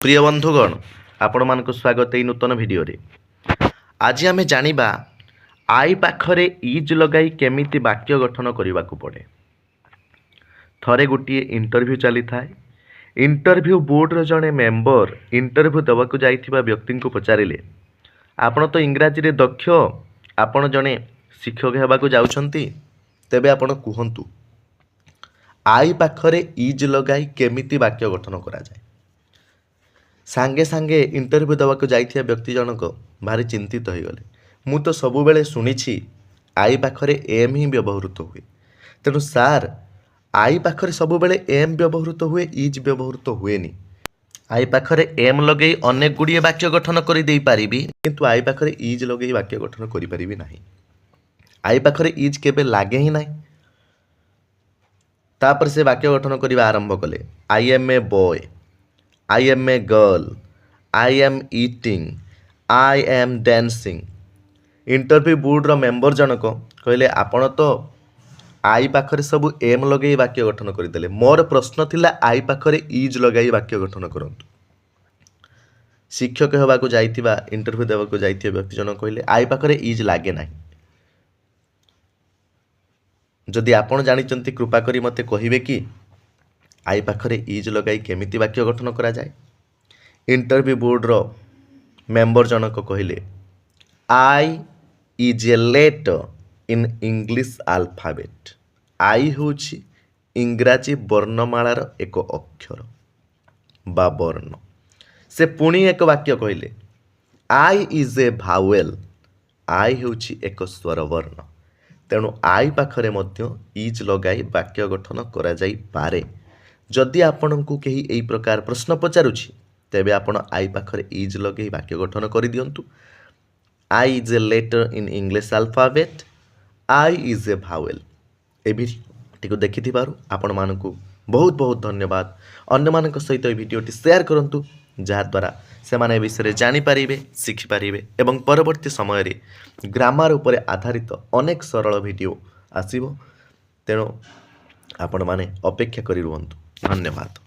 प्रिय बंधुगण आपण मानक स्वागत ए नूतन वीडियो रे। आज आमे जानिबा आई पाखरे इज लगाई केमिति वाक्य गठन करने को पड़े। थरे गोटे इंटरव्यू चली थाए। इंटरव्यू बोर्ड रो जने मेंबर इंटरव्यू देवाक जाइथिबा व्यक्ति को पचारिले, आपण तो इंग्राजी रे दक्ष, आपण जने शिक्षक हेबाक जाउछंती, तेबे आपण कुहंतु आई पाखरे इज लगाई केमिति वाक्य गठन करा जाए। सांगे सांगे इंटरव्यू देवाक जाइथिया व्यक्ति जनक भारी चिंतित हो गले। मु तो सबु बेले सुनिछि आई पाखरे एम ही व्यवहृत हुए, तेणु सार आई पाखरे सबु बेले एम व्यवहृत हुए, इज व्यवहृत हुएनी। आई पाखरे एम लगे अनेक गुड़िए वाक्य गठन कर दे पारिबी, किंतु आई पाखरे इज लगे वाक्य गठन करि परिबी नाही। आई पाखरे इज केबे लागे ही नाही। तापर से वाक्य गठन करबा आरंभ कले। I am a boy, I am a girl, I am eating, I am dancing। Interview board रो मेंबर जनक कहले आपण तो आई पाखरे सब एम लगे वाक्य गठन करदेले, मोर प्रश्न थिला आई पाखरे इज लगाई वाक्य गठन करंतु। शिक्षक हेबाकू जाइथिबा इंटरव्यू देबाकू जाइथिबा व्यक्ति जनक कहले आई पाखरे इज लागे नाही। जदि आपण जानिचंती कृपा करी मते कहिबे कि आई पाखरे इज लगाई केमिति वाक्य गठन करा जाए। इंटरव्यू बोर्ड रो मेंबर जनक कहले I is a letter in English alphabet. I होछि इंग्राजी वर्णमालार एक अक्षर बा वर्ण। से पुणी एक वाक्य कहले आई इज ए भावेल। आई होछि एक स्वर वर्ण, तेणु आई पाखरे मध्य इज लगाई वाक्य गठन करा जाई पारे। जदि आपण को कहीं यही प्रकार प्रश्न पचारुछि, तेबे आपण आई पाखरे इज लगे वाक्य गठन कर दियंतु। I is a letter in English alphabet, I is a vowel. ए वीडियो देखिथिबारु आपण मानकु बहुत बहुत धन्यवाद। अन्य मानक सहित ए वीडियोटी शेयर करंतु, जहा द्वारा से माने विषय जानि पारिबे, शिखि पारिबे एवं परवर्ती समय रे ग्रामर उपरे आधारित अनेक सरल वीडियो आसीबो। तेणु आपण माने अपेक्षा करि रुहंतु। धन्यवाद।